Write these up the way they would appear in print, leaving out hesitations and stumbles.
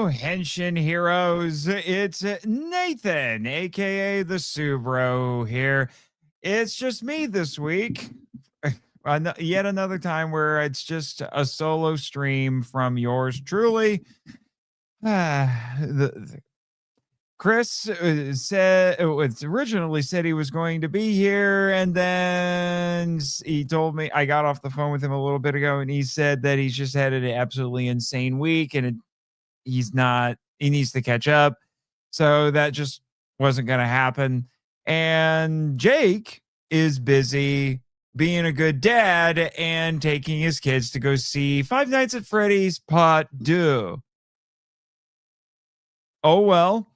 Henshin heroes. It's Nathan, aka the Subro here. It's just me this week. Yet another time where it's just a solo stream from yours truly. Chris said it originally said he was going to be here, and then he told me I got off the phone with him a little bit ago, and he said that he's just had an absolutely insane week, and he needs to catch up. So that just wasn't going to happen. And Jake is busy being a good dad and taking his kids to go see Five Nights at Freddy's Part 2. Oh, well.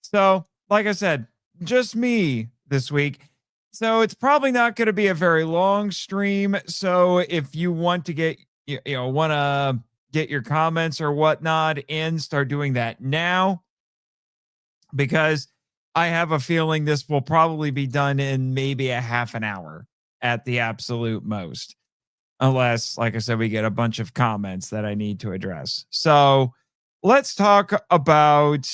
So, like I said, just me this week. So it's probably not going to be a very long stream. So if you want to get your comments or whatnot in, start doing that now, because I have a feeling this will probably be done in maybe a half an hour at the absolute most, unless, like I said, we get a bunch of comments that I need to address. So let's talk about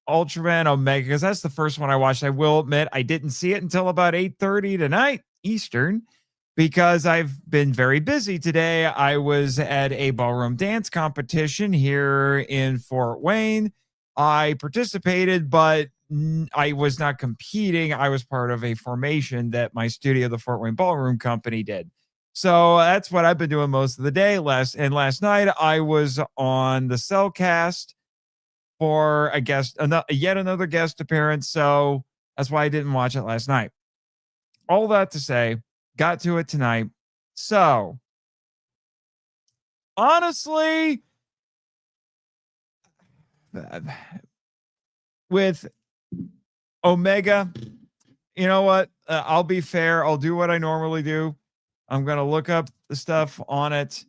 Ultraman Omega, because that's the first one I watched. I will admit I didn't see it until about 8:30 tonight Eastern, because I've been very busy today. I was at a ballroom dance competition here in Fort Wayne. I participated, but I was not competing. I was part of a formation that my studio, the Fort Wayne Ballroom Company, did. So that's what I've been doing most of the day. Last night I was on the Cellcast for yet another guest appearance. So that's why I didn't watch it last night. All that to say, got to it tonight. So honestly, with Omega, you know what? I'll be fair. I'll do what I normally do. I'm going to look up the stuff on it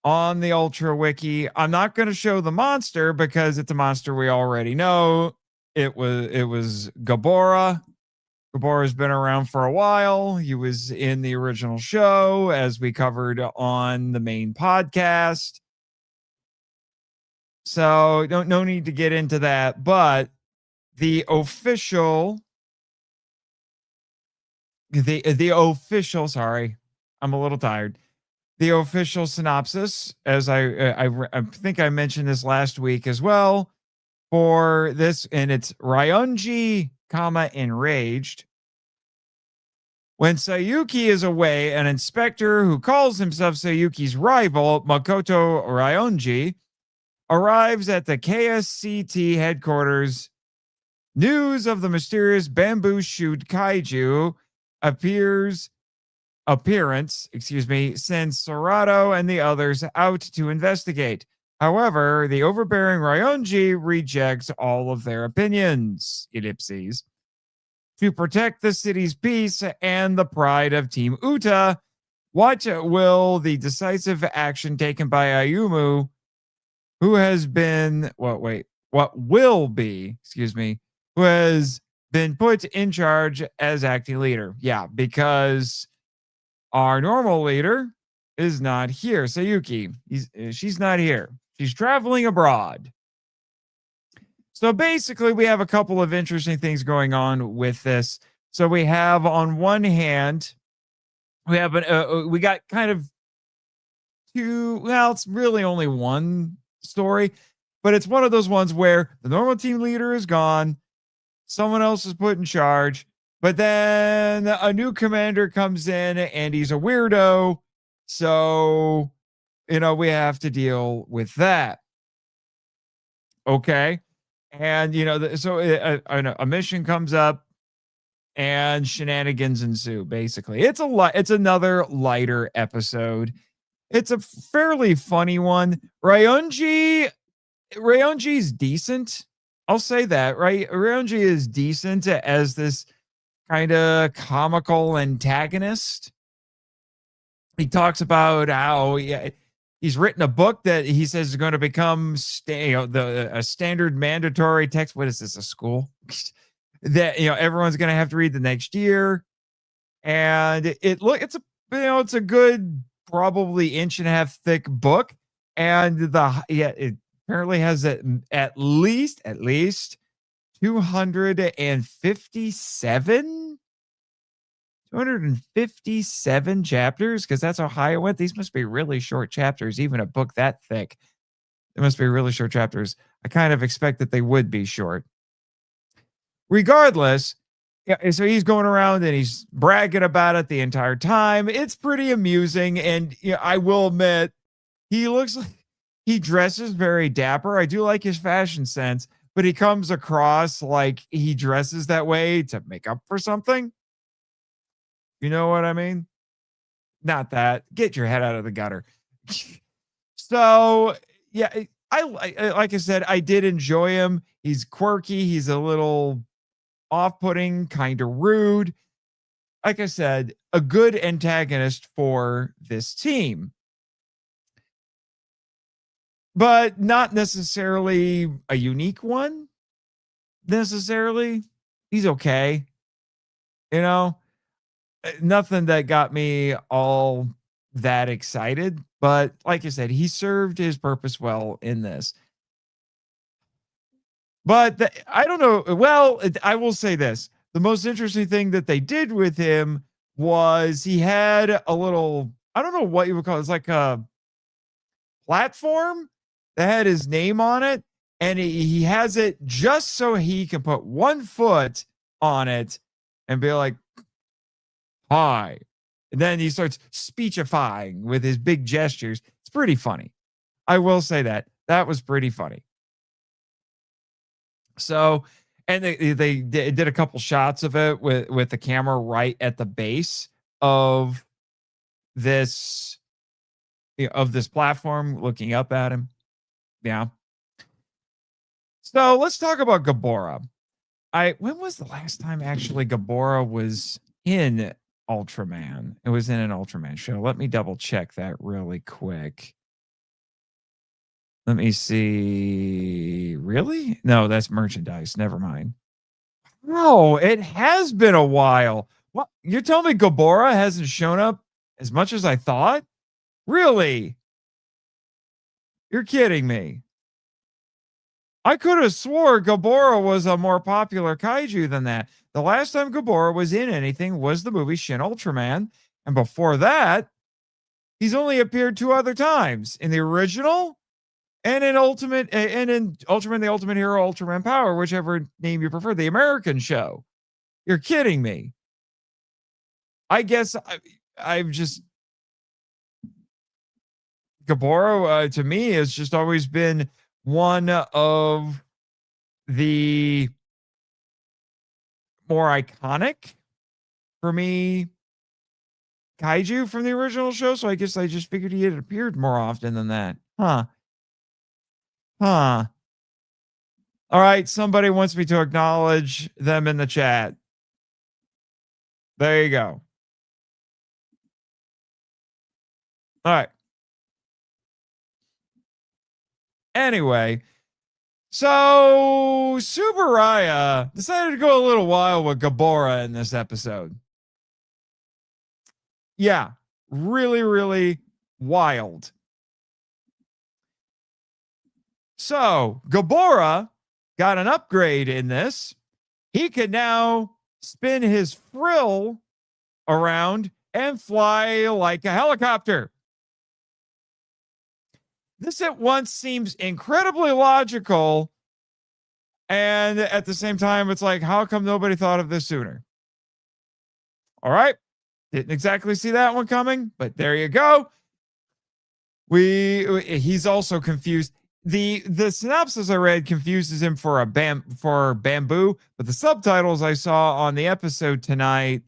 on the Ultra Wiki. I'm not going to show the monster because it's a monster we already know. It was Gabora. Gabora's been around for a while. He was in the original show, as we covered on the main podcast. So no need to get into that. But the official, sorry, I'm a little tired. The official synopsis, as I think I mentioned this last week as well, for this, and it's Ryunji, enraged. When Sayuki is away, an inspector who calls himself Sayuki's rival, Makoto Ryunji, arrives at the KSCT headquarters. News of the mysterious bamboo shoot kaiju appearance, sends Serato and the others out to investigate. However, the overbearing Ryunji rejects all of their opinions, ellipses. To protect the city's peace and the pride of Team Uta, what will the decisive action taken by Ayumu, who has been, who has been put in charge as acting leader? Yeah, because our normal leader is not here. Sayuki, she's not here. She's traveling abroad. So basically, we have a couple of interesting things going on with this. So we have, on one hand, we got kind of two. Well, it's really only one story, but it's one of those ones where the normal team leader is gone, someone else is put in charge, but then a new commander comes in and he's a weirdo. So, we have to deal with that. Okay. And, a mission comes up and shenanigans ensue, basically. It's another lighter episode. It's a fairly funny one. Ryunji's decent. I'll say that, right? Ryunji is decent as this kind of comical antagonist. He talks about how he's written a book that he says is going to become a standard mandatory text. What is this, a school? That everyone's going to have to read the next year. And it's a good, probably inch and a half thick book. And apparently has at least 257 257 chapters, because that's how high it went. These must be really short chapters, even a book that thick. It must be really short chapters. I kind of expect that they would be short. Regardless, yeah, so he's going around and he's bragging about it the entire time. It's pretty amusing. And yeah, I will admit, he looks like he dresses very dapper. I do like his fashion sense, but he comes across like he dresses that way to make up for something. You know what I mean? Not that. Get your head out of the gutter. So, yeah, like I said, I did enjoy him. He's quirky. He's a little off-putting, kind of rude. Like I said, a good antagonist for this team, but not necessarily a unique one. Necessarily, he's okay. You know, nothing that got me all that excited, but like I said, he served his purpose well in this. But I don't know. Well, I will say this. The most interesting thing that they did with him was he had a little, I don't know what you would call it. It's like a platform that had his name on it. And he has it just so he can put one foot on it and be like, hi. And then he starts speechifying with his big gestures. It's pretty funny. I will say that. That was pretty funny. So, and they did a couple shots of it with the camera right at the base of this of this platform, looking up at him. Yeah. So let's talk about Gabora. When was the last time actually Gabora was in Ultraman? It was in an Ultraman show. Let me double check that really quick. Let me see. Really? No, that's merchandise. Never mind. No, it has been a while. What? You're telling me Gabora hasn't shown up as much as I thought? Really? You're kidding me. I could have swore Gabora was a more popular kaiju than that. The last time Gabora was in anything was the movie Shin Ultraman. And before that, he's only appeared 2 other times, in the original and in Ultraman the Ultimate Hero, Ultraman Power, whichever name you prefer, the American show. You're kidding me. I guess I've just Gabora to me has just always been one of the more iconic for me kaiju from the original show. So I guess I just figured he had appeared more often than that. Huh. All right. Somebody wants me to acknowledge them in the chat. There you go. All right. Anyway, so Subaraya decided to go a little wild with Gabora in this episode. Yeah, really, really wild. So Gabora got an upgrade in this. He could now spin his frill around and fly like a helicopter. This at once seems incredibly logical. And at the same time, it's like, how come nobody thought of this sooner? All right. Didn't exactly see that one coming, but there you go. He's also confused. The synopsis I read confuses him for bamboo, but the subtitles I saw on the episode tonight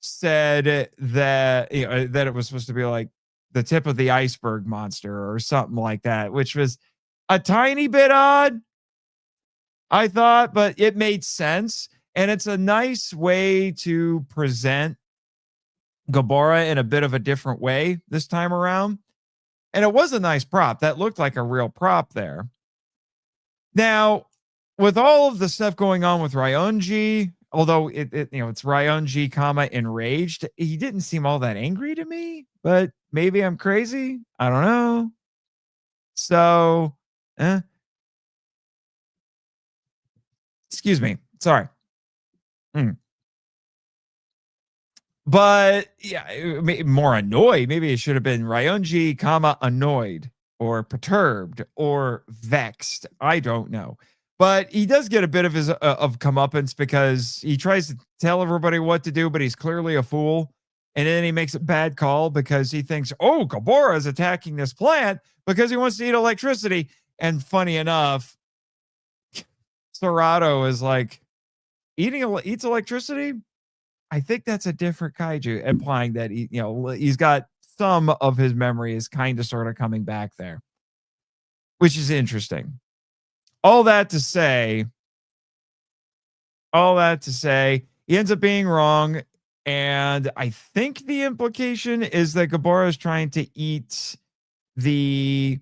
said that that it was supposed to be like the tip of the iceberg monster or something like that, which was a tiny bit odd, I thought, but it made sense. And it's a nice way to present Gabora in a bit of a different way this time around. And it was a nice prop. That looked like a real prop there. Now, with all of the stuff going on with Ryonji, although it's Ryonji, enraged, he didn't seem all that angry to me, but maybe I'm crazy. I don't know. So, Excuse me. Sorry. Mm. But yeah, more annoyed. Maybe it should have been Ryunji, comma annoyed or perturbed or vexed. I don't know. But he does get a bit of his of comeuppance because he tries to tell everybody what to do, but he's clearly a fool. And then he makes a bad call because he thinks, oh, Gabora is attacking this plant because he wants to eat electricity. And funny enough, Serato is like eats electricity. I think that's a different kaiju, implying that he's got some of his memory is kind of sort of coming back there, which is interesting. All that to say, he ends up being wrong, and I think the implication is that Gabora is trying to eat the.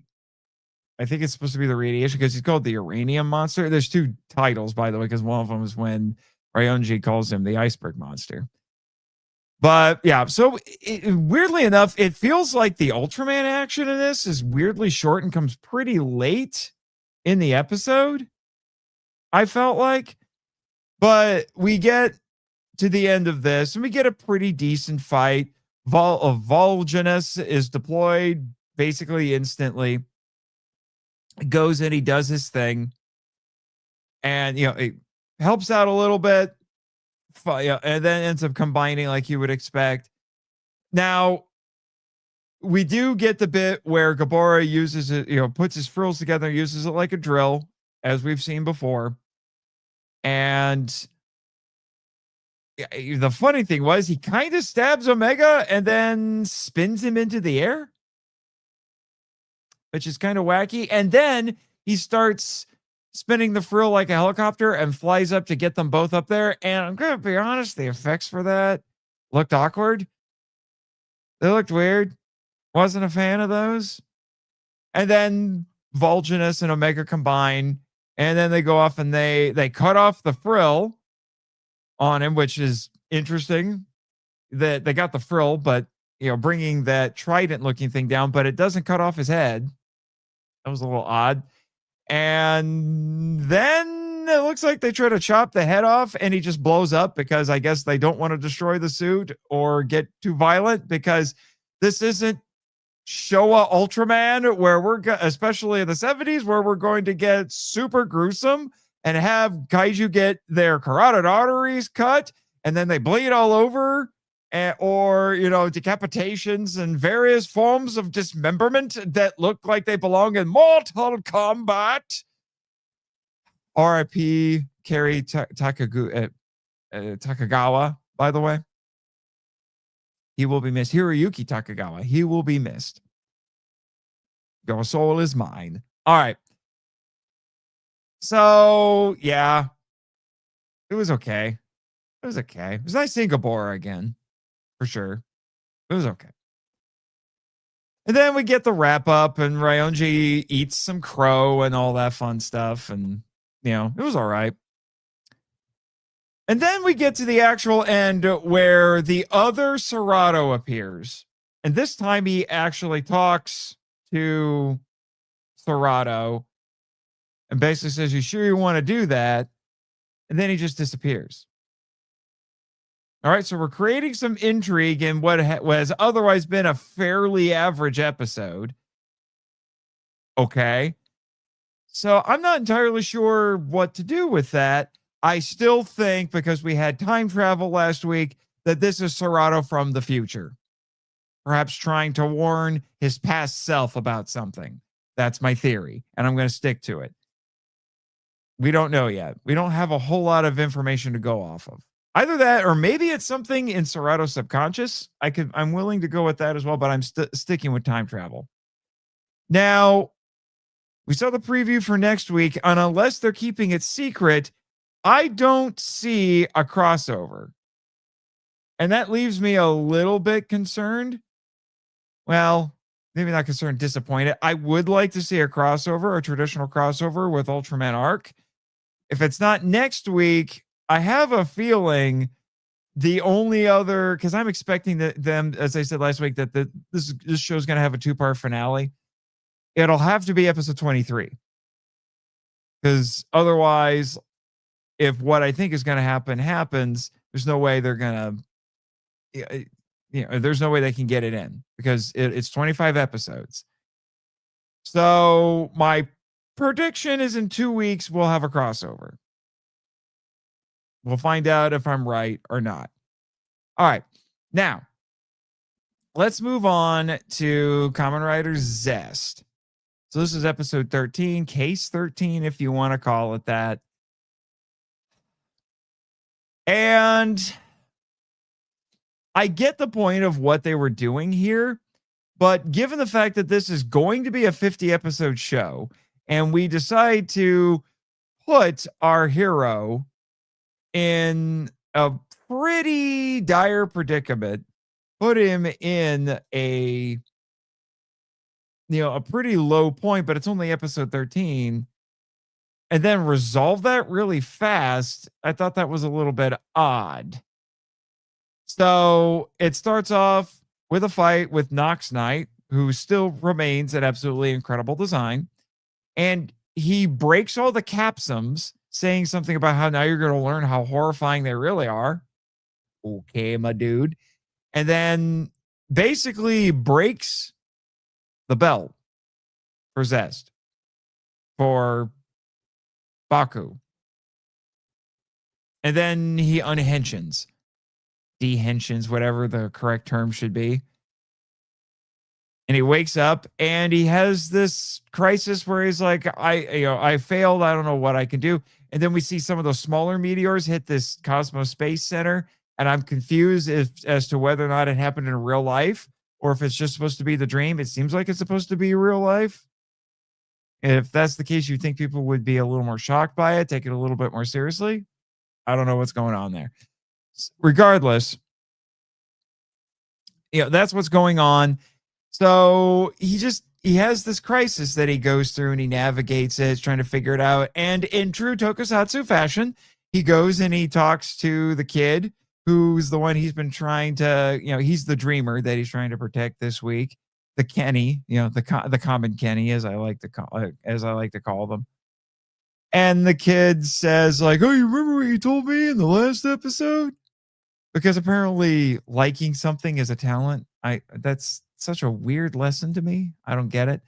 I think it's supposed to be the radiation because he's called the uranium monster. There's two titles, by the way, because one of them is when Ryunji calls him the iceberg monster. But yeah, so weirdly enough, it feels like the Ultraman action in this is weirdly short and comes pretty late in the episode. I felt like, but we get to the end of this and we get a pretty decent fight. Volgenus is deployed basically instantly. Goes in, he does his thing, and it helps out a little bit. And then ends up combining like you would expect. Now, we do get the bit where Gabora uses it, puts his frills together, uses it like a drill, as we've seen before. And the funny thing was he kind of stabs Omega and then spins him into the air, which is kind of wacky. And then he starts spinning the frill like a helicopter and flies up to get them both up there. And I'm going to be honest, the effects for that looked awkward. They looked weird. Wasn't a fan of those. And then Volgenus and Omega combine, and then they go off and they cut off the frill on him, which is interesting that they got the frill, but bringing that trident looking thing down, but it doesn't cut off his head. That was a little odd. And then it looks like they try to chop the head off and he just blows up because I guess they don't want to destroy the suit or get too violent, because this isn't Showa Ultraman where especially in the 70s, where we're going to get super gruesome and have kaiju get their carotid arteries cut and then they bleed all over, or decapitations and various forms of dismemberment that look like they belong in Mortal Kombat. R.I.P. Kerry Takagawa, by the way. He will be missed. Hiroyuki Takagawa. He will be missed. Your soul is mine. All right. So, yeah. It was okay. It was okay. It was nice seeing Gabora again. For sure. It was okay. And then we get the wrap up and Ryunji eats some crow and all that fun stuff. And, it was all right. And then we get to the actual end where the other Serato appears. And this time he actually talks to Serato and basically says, you sure you want to do that? And then he just disappears. All right, so we're creating some intrigue in what has otherwise been a fairly average episode. Okay. So I'm not entirely sure what to do with that. I still think, because we had time travel last week, that this is Serato from the future. Perhaps trying to warn his past self about something. That's my theory, and I'm going to stick to it. We don't know yet. We don't have a whole lot of information to go off of. Either that, or maybe it's something in Serato's subconscious. I'm willing to go with that as well, but I'm sticking with time travel. Now, we saw the preview for next week, and unless they're keeping it secret, I don't see a crossover. And that leaves me a little bit concerned. Well, maybe not concerned, disappointed. I would like to see a crossover, a traditional crossover with Ultraman Arc. If it's not next week, I have a feeling the only other, because I'm expecting them, as I said last week, that this show is going to have a 2-part finale. It'll have to be episode 23. Because otherwise, if what I think is going to happen happens, there's no way they're going to, there's no way they can get it in because it's 25 episodes. So my prediction is in 2 weeks, we'll have a crossover. We'll find out if I'm right or not. All right. Now, let's move on to Kamen Rider Zest. So this is episode 13, case 13, if you want to call it that. And I get the point of what they were doing here, but given the fact that this is going to be a 50 episode show, and we decide to put our hero in a pretty dire predicament, put him in a pretty low point, but it's only episode 13, and then resolve that really fast, I thought that was a little bit odd. So it starts off with a fight with Nox Knight, who still remains an absolutely incredible design. And he breaks all the capsums, saying something about how now you're going to learn how horrifying they really are. Okay, my dude. And then basically breaks the belt for Zest, for Baku. And then he unhenshins. Dehensions, whatever the correct term should be. And he wakes up and he has this crisis where he's like, I failed. I don't know what I can do. And then we see some of those smaller meteors hit this Cosmos Space Center. And I'm confused as to whether or not it happened in real life or if it's just supposed to be the dream. It seems like it's supposed to be real life. If that's the case, you think people would be a little more shocked by it, take it a little bit more seriously. I don't know what's going on there. Regardless, that's what's going on. So he has this crisis that he goes through and he navigates it, trying to figure it out. And in true Tokusatsu fashion, he goes and he talks to the kid who's the one he's been trying to, he's the dreamer that he's trying to protect this week. The Kenny, the common Kenny, as I like to call them. And the kid says, like, oh, you remember what you told me in the last episode? Because apparently liking something is a talent. That's such a weird lesson to me. I don't get it.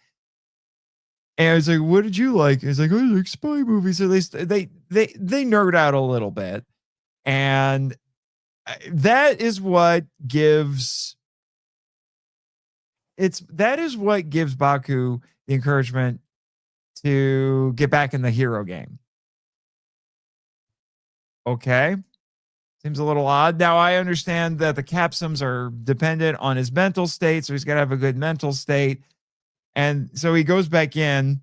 And I was like, what did you like? It's like, I like spy movies. At least they nerd out a little bit. And that is what gives Baku the encouragement to get back in the hero game. Okay. Seems a little odd. Now, I understand that the capsums are dependent on his mental state, so he's got to have a good mental state. And so he goes back in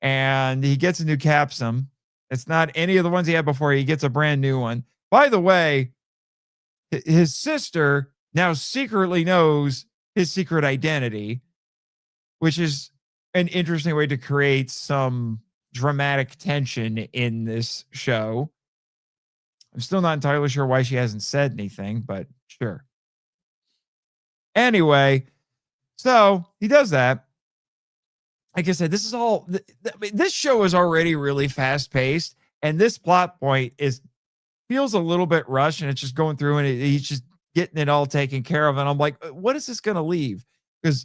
and he gets a new capsum. It's not any of the ones he had before. He gets a brand new one. By the way, his sister now secretly knows his secret identity, which is an interesting way to create some dramatic tension in this show. I'm still not entirely sure why she hasn't said anything, but sure. Anyway, so he does that. Like I said, this is all. This show is already really fast paced, and this plot point feels a little bit rushed, and it's just going through, and he's just getting it all taken care of. And I'm like, what is this going to leave? Because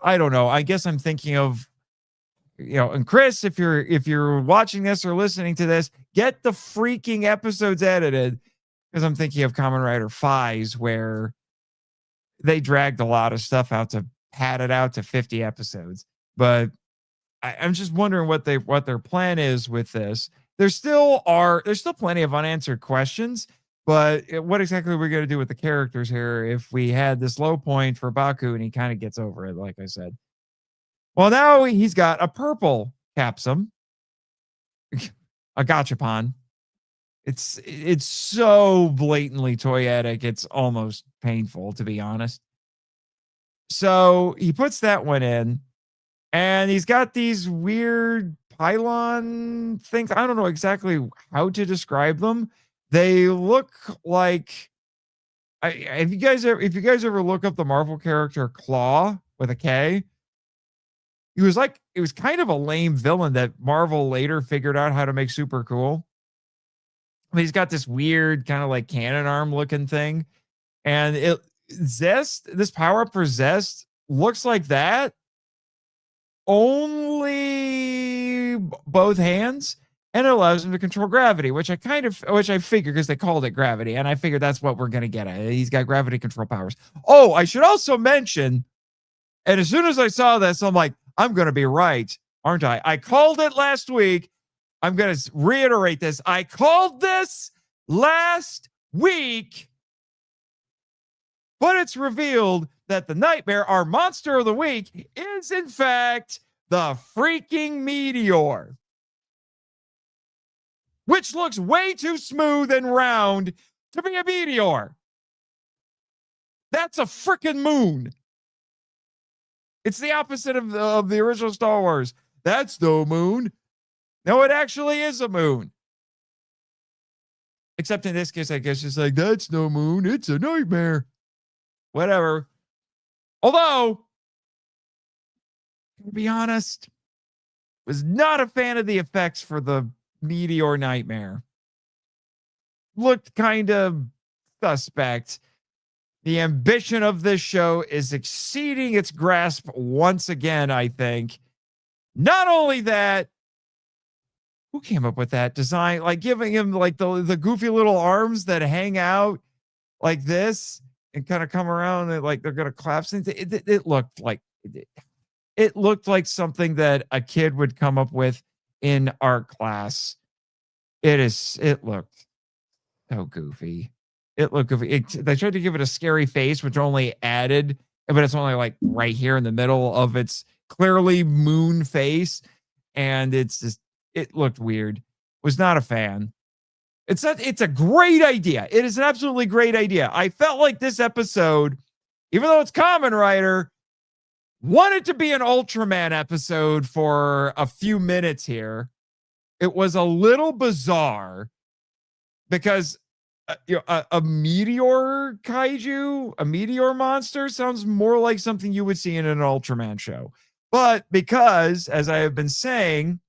I don't know. I guess I'm thinking of. And Chris, if you're watching this or listening to this, get the freaking episodes edited, because I'm thinking of Kamen Rider Phase, where they dragged a lot of stuff out to pad it out to 50 episodes. But I'm just wondering what their plan is with this. There's still plenty of unanswered questions, but what exactly are we going to do with the characters here if we had this low point for Baku and he kind of gets over it, like I said. Well, now he's got a purple capsum, a gachapon. It's so blatantly toyetic, it's almost painful, to be honest. So he puts that one in, and he's got these weird pylon things. I don't know exactly how to describe them. They look like, if you guys ever look up the Marvel character Claw with a K, it was kind of a lame villain that Marvel later figured out how to make super cool. He's got this weird kind of like cannon arm looking thing. And this power up for Zest looks like that. Only both hands, and it allows him to control gravity, which I figured because they called it gravity, and I figured that's what we're gonna get at. He's got gravity control powers. Oh, I should also mention, and as soon as I saw this, I'm like, I'm gonna be right, aren't I? I called it last week. I'm gonna reiterate this. I called this last week, but it's revealed that the nightmare, our monster of the week, is in fact the freaking meteor, which looks way too smooth and round to be a meteor. That's a freaking moon. It's the opposite of the original Star Wars. That's no moon. No, it actually is a moon. Except in this case, I guess it's like, that's no moon. It's a nightmare. Whatever. Although, to be honest, was not a fan of the effects for the meteor nightmare. Looked kind of suspect. The ambition of this show is exceeding its grasp once again, I think. Not only that, who came up with that design? Like giving him like the goofy little arms that hang out like this and kind of come around and like they're going to collapse into it. It looked like something that a kid would come up with in art class. It looked so goofy. It looked goofy. They tried to give it a scary face, which only added, but it's only like right here in the middle of its clearly moon face. And it looked weird. Was not a fan. It's a great idea. It is an absolutely great idea. I felt like this episode, even though it's Kamen Rider, wanted to be an Ultraman episode for a few minutes here. It was a little bizarre because a meteor kaiju, a meteor monster sounds more like something you would see in an Ultraman show. But because, as I have been saying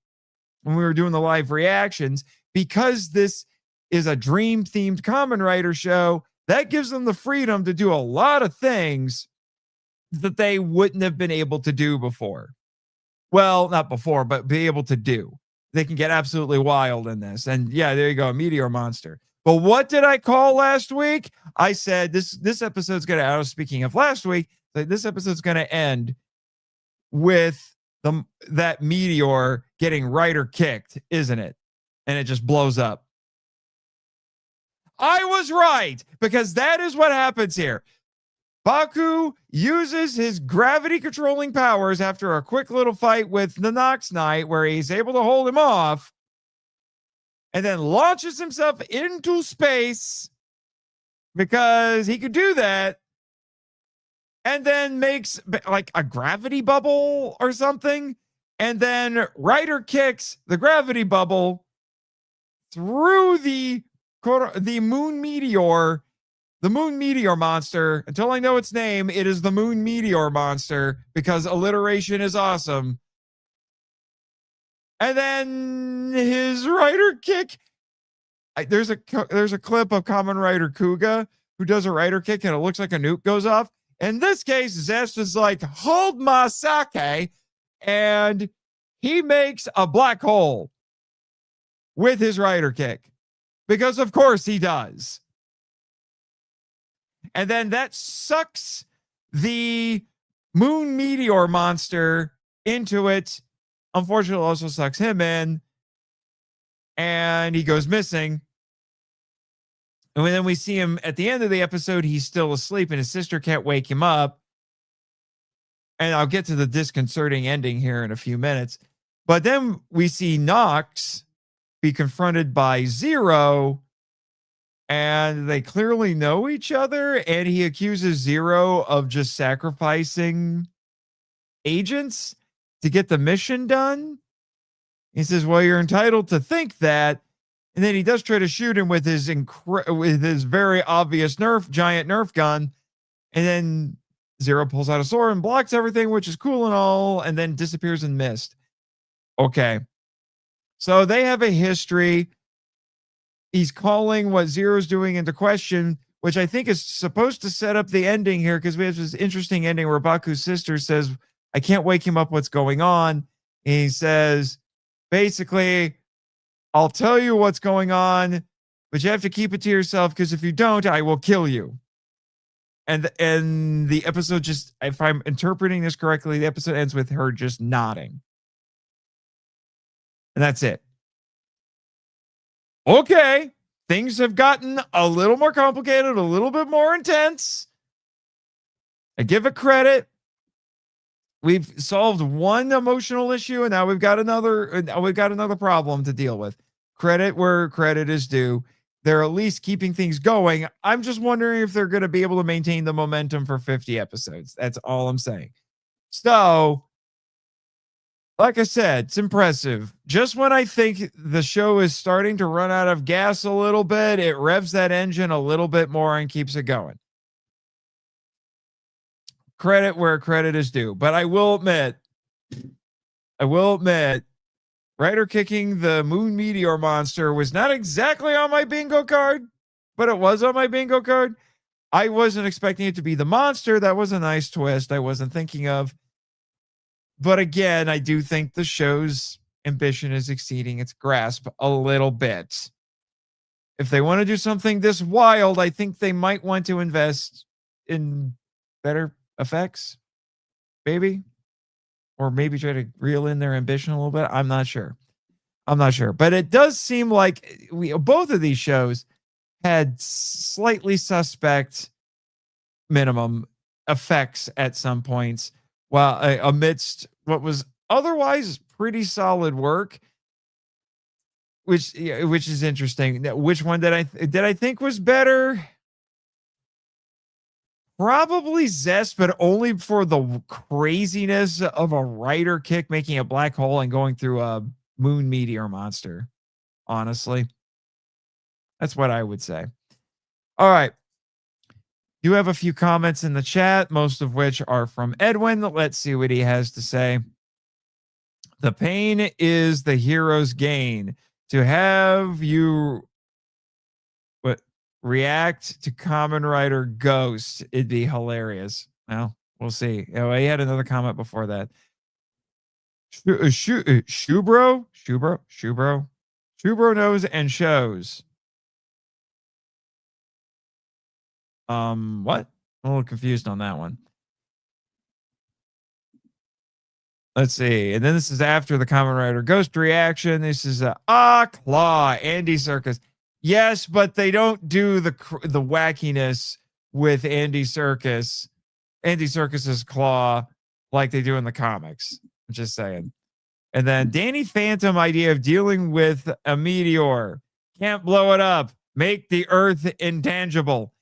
when we were doing the live reactions, because this is a dream themed Kamen Rider show, that gives them the freedom to do a lot of things that they wouldn't have been able to do before. Well, not before, but be able to do. They can get absolutely wild in this. And yeah, there you go, a meteor monster. But what did I call last week? I said this episode's going to, I was speaking of last week, this episode's going to end with that meteor getting Rider kicked, isn't it? And it just blows up. I was right, because that is what happens here. Baku uses his gravity controlling powers after a quick little fight with the Nox Knight, where he's able to hold him off, and then launches himself into space because he could do that, and then makes like a gravity bubble or something, and then Rider kicks the gravity bubble through the moon meteor. The moon meteor monster, until I know its name, it is the moon meteor monster because alliteration is awesome. And then his Rider kick. There's a clip of Kamen Rider Kuga who does a Rider kick and it looks like a nuke goes off. In this case, Zest is like, hold my sake, and he makes a black hole with his Rider kick because of course he does. And then that sucks the moon meteor monster into it. Unfortunately, also sucks him in. And he goes missing. And then we see him at the end of the episode. He's still asleep and his sister can't wake him up. And I'll get to the disconcerting ending here in a few minutes. But then we see Nox be confronted by Zero. And they clearly know each other, and he accuses Zero of just sacrificing agents to get the mission done. He says, well, you're entitled to think that. And then he does try to shoot him with his very obvious giant Nerf gun. And then Zero pulls out a sword and blocks everything, which is cool and all, and then disappears in mist. Okay. So they have a history. he's calling what Zero's doing into question, which I think is supposed to set up the ending here because we have this interesting ending where Baku's sister says, I can't wake him up. What's going on? And he says, basically, I'll tell you what's going on, but you have to keep it to yourself because if you don't, I will kill you. And the episode just, if I'm interpreting this correctly, the episode ends with her just nodding. And that's it. Okay. Things have gotten a little more complicated, a little bit more intense. I give it credit. We've solved one emotional issue, and now we've got another problem to deal with. Credit where credit is due. They're at least keeping things going. I'm just wondering if they're going to be able to maintain the momentum for 50 episodes. That's all I'm saying. So, like I said, it's impressive. Just when I think the show is starting to run out of gas a little bit, it revs that engine a little bit more and keeps it going. Credit where credit is due. But I will admit, Rider kicking the moon meteor monster was not exactly on my bingo card, but it was on my bingo card. I wasn't expecting it to be the monster. That was a nice twist I wasn't thinking of. But again, I do think the show's ambition is exceeding its grasp a little bit. If they want to do something this wild, I think they might want to invest in better effects, maybe. Or maybe try to reel in their ambition a little bit. I'm not sure. But it does seem like both of these shows had slightly suspect minimum effects at some points, while amidst what was otherwise pretty solid work, which is interesting. Which one did I think was better? Probably Zest, but only for the craziness of a rider kick making a black hole and going through a moon meteor monster. Honestly, that's what I would say. All right. You have a few comments in the chat, most of which are from Edwin. Let's see what he has to say. The pain is the hero's gain. To have you react to Kamen Rider Ghost, it'd be hilarious. Well, we'll see. Oh, he had another comment before that. Shubro knows and shows. What? I'm a little confused on that one. Let's see. And then this is after the Kamen Rider Ghost reaction. This is Claw, Andy Serkis. Yes, but they don't do the wackiness with Andy Serkis's claw like they do in the comics. I'm just saying. And then Danny Phantom idea of dealing with a meteor. Can't blow it up. Make the earth intangible.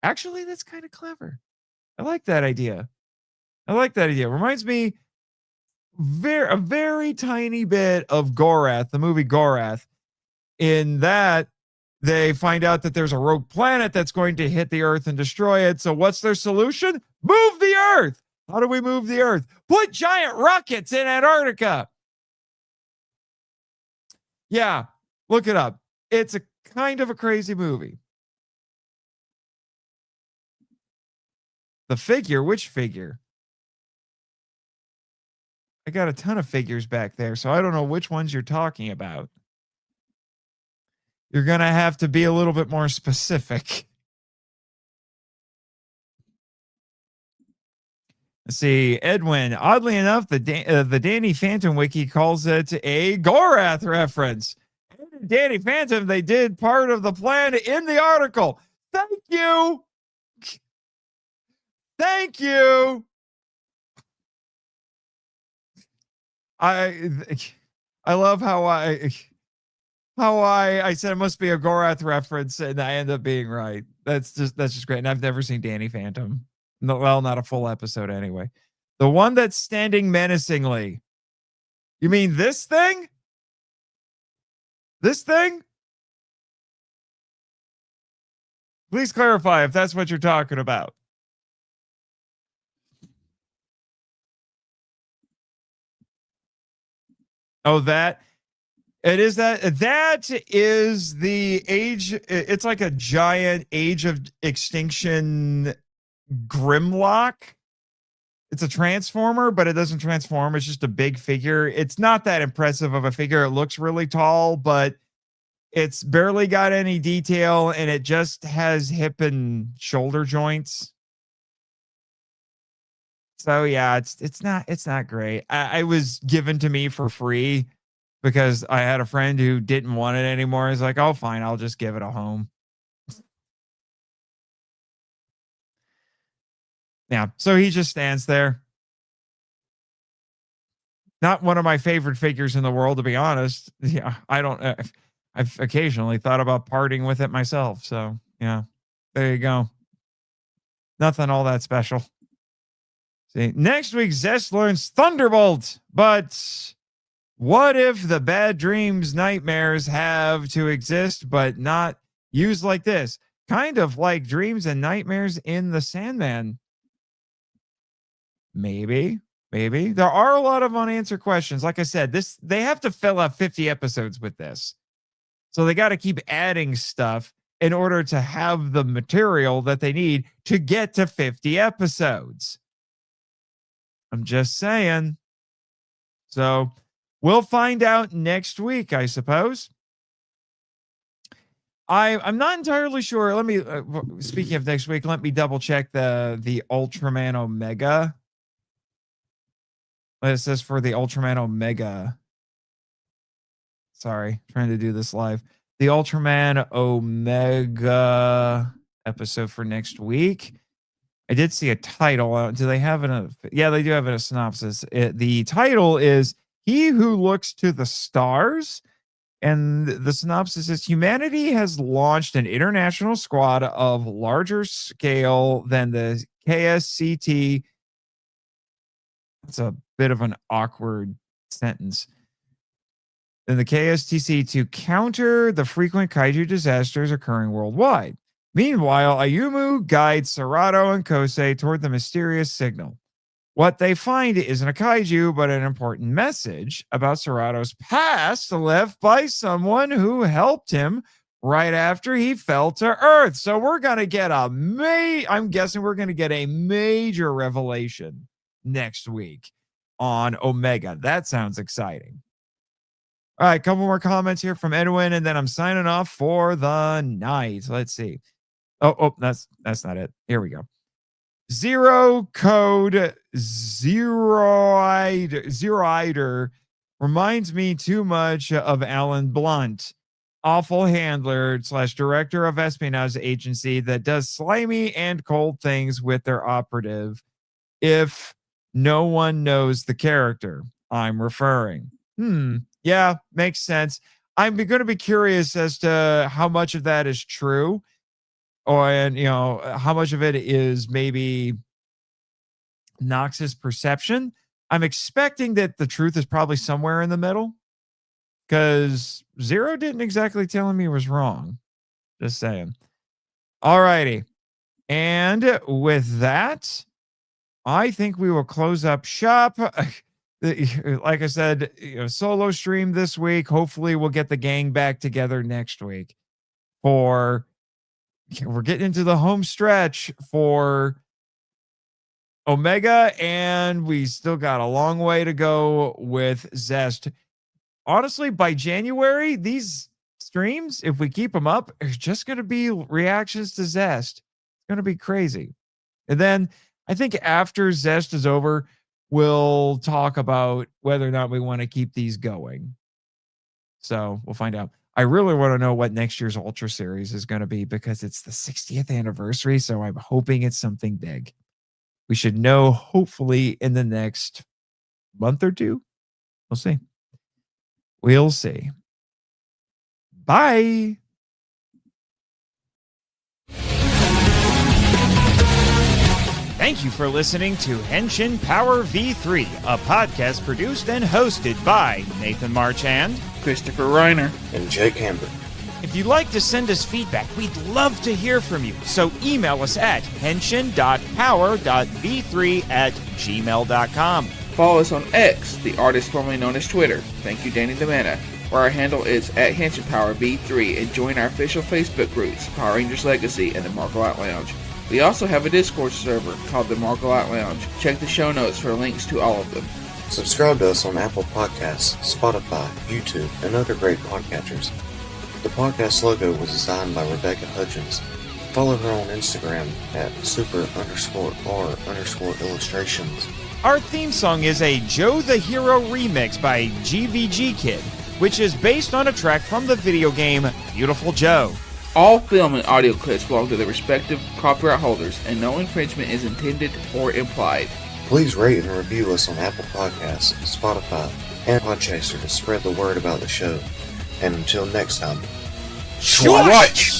Actually, that's kind of clever. I like that idea. Reminds me a very tiny bit of Gorath, the movie Gorath, in that they find out that there's a rogue planet that's going to hit the earth and destroy it. So what's their solution? Move the earth. How do we move the earth? Put giant rockets in Antarctica. Yeah, look it up. It's a kind of a crazy movie. The figure? Which figure? I got a ton of figures back there, so I don't know which ones you're talking about. You're going to have to be a little bit more specific. Let's see, Edwin. Oddly enough, the Danny Phantom wiki calls it a Gorath reference. Danny Phantom, they did part of the plan in the article. Thank you. Thank you. I love how I said it must be a Gorath reference, and I end up being right. That's just great. And I've never seen Danny Phantom. No, well, not a full episode anyway. The one that's standing menacingly. You mean this thing? This thing? Please clarify if that's what you're talking about. Oh, that? It is that is the age. It's like a giant Age of Extinction Grimlock. It's a transformer, but it doesn't transform. It's just a big figure. It's not that impressive of a figure. It looks really tall, but it's barely got any detail, and it just has hip and shoulder joints. So yeah, it's not great. I was given to me for free because I had a friend who didn't want it anymore. He's like, "Oh, fine, I'll just give it a home." Yeah, so he just stands there. Not one of my favorite figures in the world, to be honest. Yeah, I don't. I've occasionally thought about parting with it myself. So yeah, there you go. Nothing all that special. See, next week Zest learns Thunderbolt, but what if the bad dreams, nightmares have to exist, but not used like this? Kind of like dreams and nightmares in the Sandman. Maybe there are a lot of unanswered questions. Like I said, they have to fill up 50 episodes with this. So they got to keep adding stuff in order to have the material that they need to get to 50 episodes. I'm just saying. So we'll find out next week, I suppose. I'm not entirely sure. Let me, speaking of next week, let me double check the Ultraman Omega. It says for the Ultraman Omega. Sorry, trying to do this live. The Ultraman Omega episode for next week. I did see a title. Do they have it? Yeah, they do have a synopsis. The title is He Who Looks to the Stars. And the synopsis is humanity has launched an international squad of larger scale than the KSCT. That's a bit of an awkward sentence. Than the KSTC to counter the frequent kaiju disasters occurring worldwide. Meanwhile, Ayumu guides Serato and Kosei toward the mysterious signal. What they find isn't a kaiju, but an important message about Serato's past left by someone who helped him right after he fell to Earth. So we're going to get I'm guessing we're going to get a major revelation next week on Omega. That sounds exciting. All right, a couple more comments here from Edwin, and then I'm signing off for the night. Let's see. Oh, that's not it. Here we go. Zero Code Zeroider reminds me too much of Alan Blunt, awful handler / director of espionage agency that does slimy and cold things with their operative. If no one knows the character I'm referring. Yeah, makes sense. I'm going to be curious as to how much of that is true, and how much of it is maybe Knox's perception. I'm expecting that the truth is probably somewhere in the middle, because Zero didn't exactly tell him he was wrong. Just saying. All righty. And with that, I think we will close up shop. Like I said, solo stream this week. Hopefully we'll get the gang back together next week. We're getting into the home stretch for Omega, and we still got a long way to go with Zest. Honestly, by January, these streams, if we keep them up, are just going to be reactions to Zest. It's going to be crazy. And then I think after Zest is over, we'll talk about whether or not we want to keep these going. So we'll find out. I really want to know what next year's Ultra Series is going to be, because it's the 60th anniversary. So I'm hoping it's something big. We should know hopefully in the next month or two. We'll see. We'll see. Bye. Thank you for listening to Henshin Power V3, a podcast produced and hosted by Nathan March and Christopher Reiner and Jake Hamber. If you'd like to send us feedback, we'd love to hear from you. So email us at henshin.power.v3@gmail.com. Follow us on X, the artist formerly known as Twitter. Thank you, Danny the Mana. where our handle is at HenshinPowerV3, and join our official Facebook groups, Power Rangers Legacy and the Margolite Lounge. We also have a Discord server called the Margolite Lounge. Check the show notes for links to all of them. Subscribe to us on Apple Podcasts, Spotify, YouTube, and other great podcatchers. The podcast logo was designed by Rebecca Hutchins. Follow her on Instagram at super_r_illustrations. Our theme song is a Joe the Hero remix by GVG Kid, which is based on a track from the video game Beautiful Joe. All film and audio clips belong to their respective copyright holders, and no infringement is intended or implied. Please rate and review us on Apple Podcasts, Spotify, and Podchaser to spread the word about the show. And until next time, Swatch!